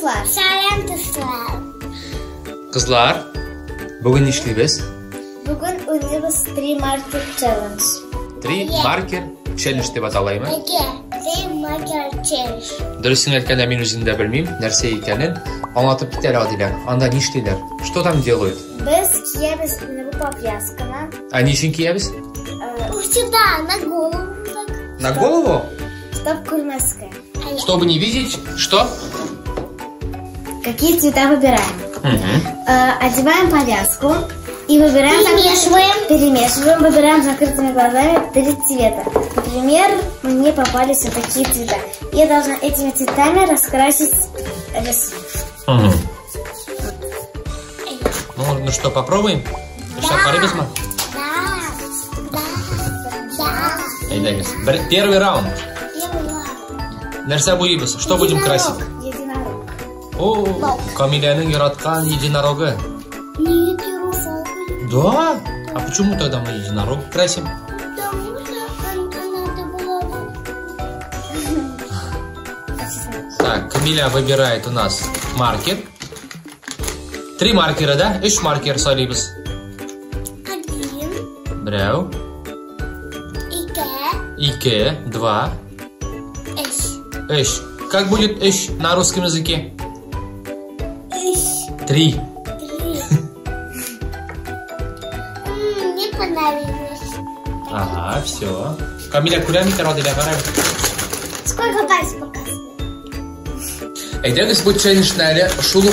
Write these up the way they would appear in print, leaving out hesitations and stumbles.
Salamsızlar. Salamsızlar. Qizlar, bugun ishlaymiz. Bugun o'ynaymiz 3 marker challenge. 3 marker challenge deb atalaymi? Aka, 3 marker challenge. Durustini aytganda men o'zim de bilmayman narsa ekanini. Anlatib ketadi Odila. Anda ne ishlaylar? Что там делают? Biz kiyamiz bu повязканы. А ничего кiyamiz? Сюда, на голову. На голову? Чтоб курмаска. Чтобы не видеть, что? Какие цвета выбираем? Одеваем повязку и выбираем... Перемешиваем, выбираем закрытыми глазами 3 цвета. Например, мне попались вот такие цвета. Я должна этими цветами раскрасить рисунок. Ну что, попробуем? Сейчас порыбимся? Да. Первый раунд. Нәрсе bo'yimiz. Что будем красить? Единорог. О, Камиляның яраткан единорогы. Не единорог. Да? А почему тогда мы единорог красим? Потому что надо было... Так, Камиля выбирает у нас маркер. 3 маркера, да? 3 маркер солибыз. 1. Birov. 2. 2. 2. 2. 3. Как будет 3 на русском языке? 3. Мне понравилось. Ага, все. Камиля күрәмик Родиля қарай. Сколько пальцев показывает? Әйдәгез bu челленджны шул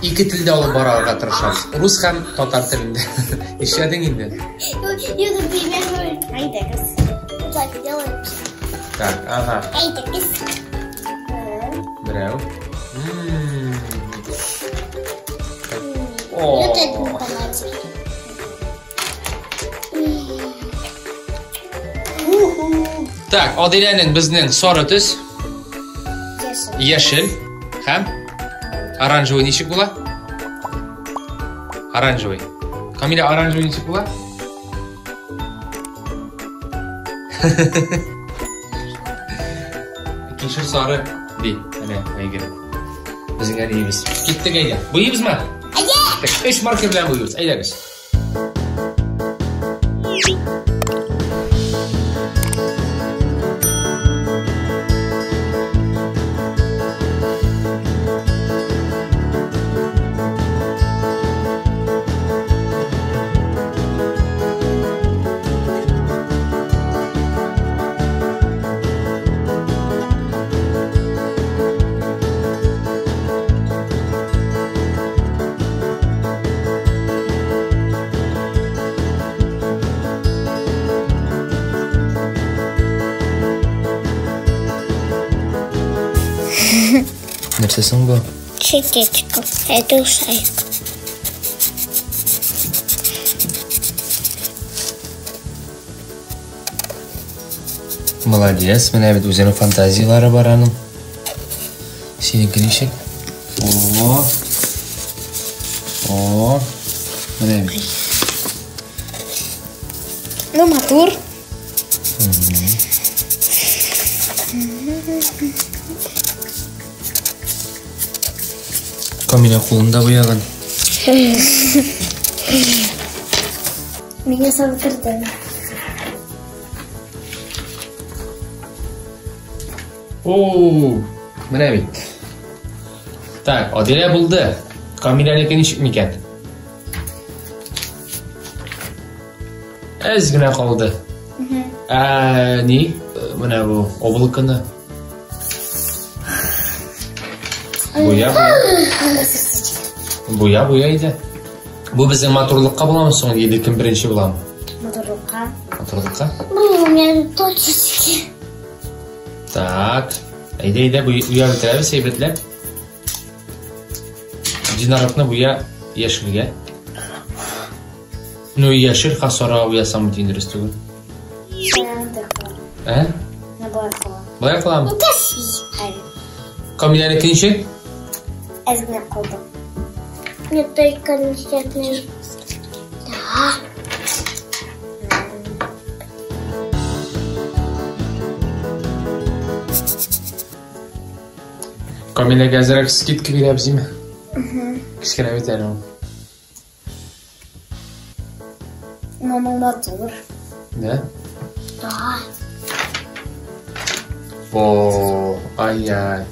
2 тілде алып барырга тырышабыз. Рус һәм татар телендә. Ишәдең инде. Я например, айдагыз. Так, делаем. Так, ага. Айдагыз. Берәү. Вот это мне понравилось. Так, Odila'ның bizning sora төс, яшел һәм оранжевый ничек була? Оранжевый. Камиля, оранжевый ничек була? Кишер сары ди. Әнә, әйгә. Безгә диебез. Киттек әйдә. Буйыбызмы? Әйдә. 3 маркер белән буйыбыз. Әйдәгез. Нәрсәсең бу? Сердечко. Это ушайка. Молодец, менә бит үзенең фантазиялары бар аның. Синеке ничек? О. Менә бит. Ну, матур. Камиля кулында буяган. Меня создали. О, менә бит. Так, Odila булды. Камилянеке ничек микән? Әз генә калды. Ни? Менә бу облаканы. Буя иде. Бу безнең матурлыкка буламы соң, иде кем беренче буламы? Матурлыкка. Матурлыкка? У меня точечки. Так. Әйдә, буя бетерәбез, әйбәтләп. Единорогны буя яшелгә. Ну, яшел хасара буясам дин дөрес түгел. Буя кылам. Камилянеке ничек? Әз генә калды. Мне только конфетный. Да. Камиляга азыраак скидка беребиз эми. Кичкене бит эле. Номенклатура. Да? Да. О, ай-яй.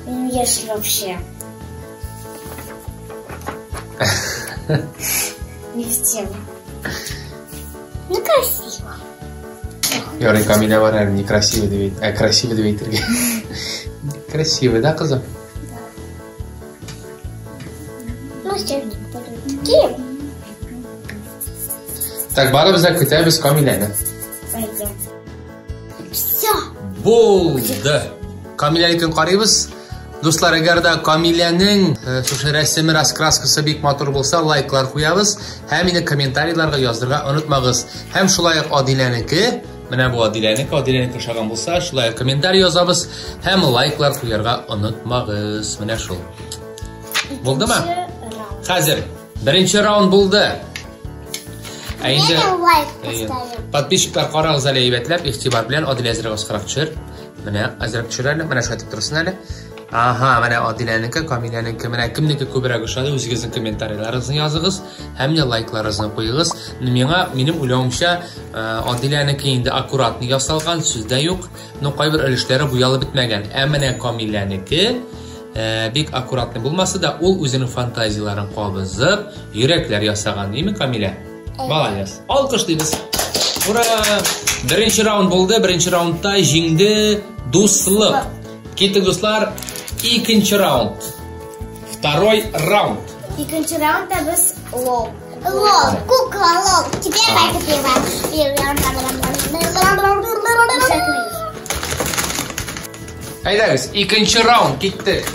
Не ешь вообще. Не в тему. Ну, красиво. Yorun Камиля var her некрасивый deyip, красивый deyip. Красивый, да, кызым? Ну, сердце подойти. Так, барыбызга күтәбез Камиляны. Пойдем. Все. Булды. Камиляникын карыйбыз. Дуслар, эгер да Камиляның шушы рәсеме, раскраскасы бик матур булса, лайклар куябыз. Һәм инде комментарийларга яздырга онытмагыз. Һәм шулай ук Адиләнеке, менә бу Адиләнеке шаган булса, шулай комментарий язабыз. Һәм лайклар куярга онытмагыз. Менә шул. Булдымы? Хәзер беренче раунд булды. Инде лайк поставим. подписчиклар карагыз әле әйбәтләп, игътибар белән Адилә әзрәк асрак төшер. Менә әзрәк төшер әле, менә шулай торсын әле. Aha, менә Адиләнеке, Камилянеке, менә кемнеке күбрәк ошады, үзегезнең комментарийларыгызны языгыз, һәм менә лайкларыгызны куегыз. Минем уйлавымча, Адиләнеке инде аккуратны ясалган, сүздә юк, но кайбер өлешләре буялып бетмәгән. Ә менә Камилянеке бик аккуратны булмаса да, ул үзенең фантазияларын кабызып, йөрәкләр ясаган, димме Камиля? Молодец. Алкышлыйбыз. Ура! Беренче раунд булды. Беренче раундта җиңде дуслык. Киттек, дуслар, икенче раунд. Второй раунд. Икенче раундта без лол. Лол, кукла, лол. Теперь давай Әйдәгез, икенче раунд киттек.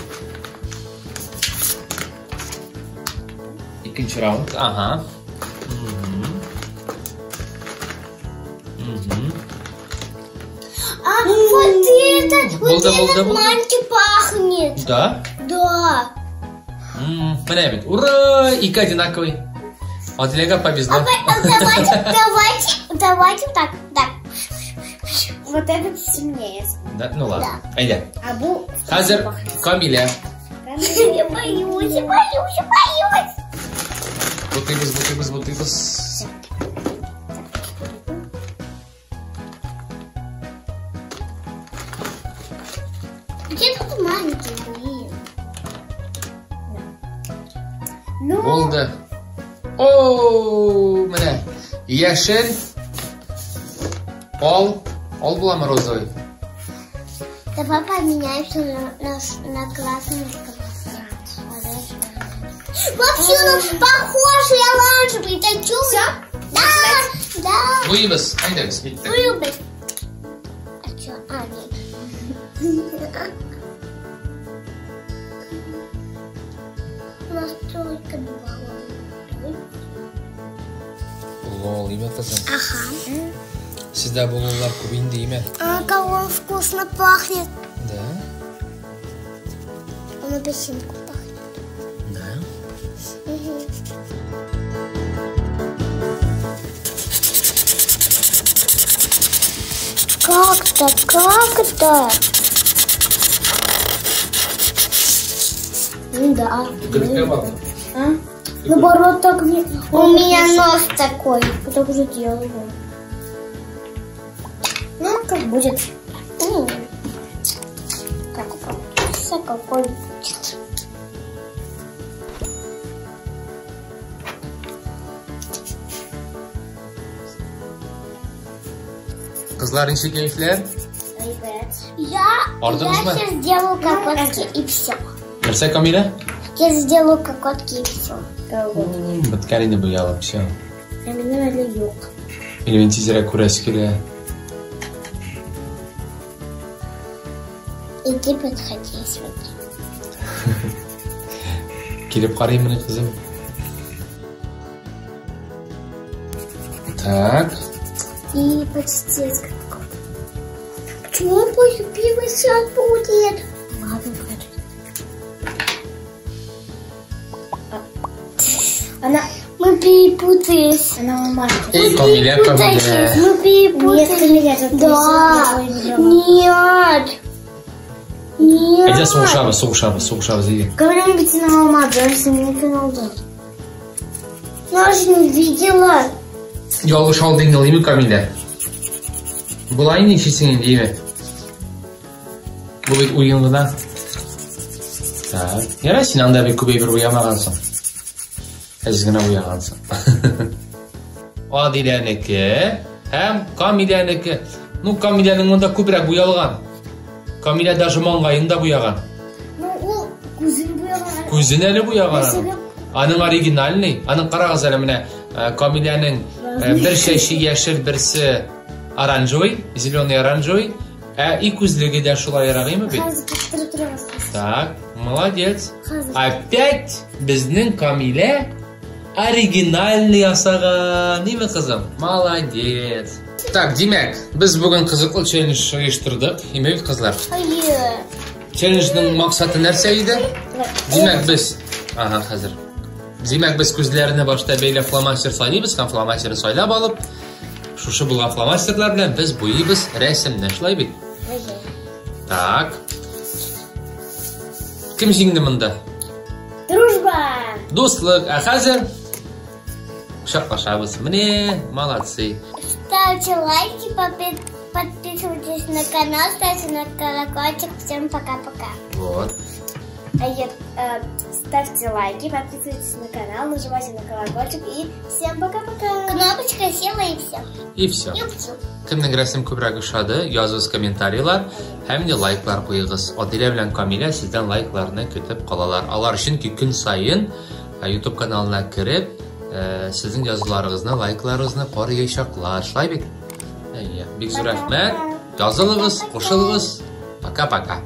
Икенче раунд. Ага. А вот этот маленький пахнет. Да? Да. Менә бит. Ура! Ике одинаковый. Адиләгә повезло. Давайте так. Вот этот сильнее. Да, ну ладно. Әйдә. А бу... Хәзер Камиля. Я боюсь. Бутыйбыз. Где тут маленький, блин? Ну... Булды. О, менә. Яшел. Ал буламы розовый? Давай поменяемся на красный. Вообще он похож на оранжевый. Это что? Все? Да. Буйбыз. Әйдәгез, киттек. Вырубай. А что? Нет. У нас только два. Лол, име кызым. Ага. Сездә бу лоллар күп инде, име? Как он вкусно пахнет. Да? Он апельсинку пахнет. Да. Как это? Ну да. А? Наоборот, так не... У меня нос такой. Я так уже делала. Ну, как будет. Как получится, какой будет. Кызлар, ничек кәефләр? Ребят. Я сейчас сделаю кокотки и все. Нәрсә, Камиля? Я сделаю кокотки и все. Беткән инде бу ялып, все. Минем әле юк. Минем тизрәк күрәсе килә. Иди подходи, смотри. Килеп карыйм менә, кызым. Так. И почти. Почему он после пива сейчас будет? Ладно, хочу. Она... Мы перепутались. Она маленькая. Эй, Камиля. Мы перепутались. Нет, Камиля, тут Да. Нет. Hadi soğuşabız iyi. Kameranın bitini almadı. Seninkin oldu. Nasıl videolar? Yolğuş aldığın alayım mı Kamile? Bulayın işitsin değil mi? Bu bir uyumludan. Ya Sinan da bir kubey bir uyamağansın. Ezgine uyağansın. Adileneki hem Kamileneki. Nu Kamilenin onda kubrak uyalgan. Kamile даже mangayında buyagan. O kuzun buyagan. Kuzuneli buyagan. Anın original ne? Anın kara gazeli mine Kamilenin bir şeyşi yeşil birisi оранжевый, зеленый оранжевый. И кузлеги de şulay yaragı mı bil? Так, молодец. Опять bizning Kamile originalni yasagan, değil mi kızım? Молодец. Так, demek biz bugün kızıklı challenge uyuşturduk. Yemek kızlar. Hayır. Challenge'nin maksadı nerseydi? Demek biz hazır. Demek biz ko'zlarini boshda beyle flomaster saylaymiz, ham flomasterni saylab olib, şu bo'lgan flomasterlar bilan biz bo'yaymiz, rasmni ishlaymiz. Tak. Kim jingdi bunda? Дружба. Do'stlik, hazır. Quchoqlashamiz. Mine, молодцы. Ставьте лайки, подписывайтесь на канал, ставьте на колокольчик. Всем пока-пока. Вот. Ставьте лайки, подписывайтесь на канал, нажимайте на колокольчик и всем пока-пока. Кнопочка села и все. И все. Kimning rasm ko'proq yoqadi, yozing kommentariylar, hamda like'lar qo'yingiz. Odila bilan Kamila sizdan like'larni kutib qolalar. Ular chunki kun sayin YouTube kanalına kirib, sizin yozularingizni, like'laringizni qorayishaqlar. Shlaylik. Bek zo'r rahmat. Yoziling'iz, qo'shiling'iz. Пока-пока.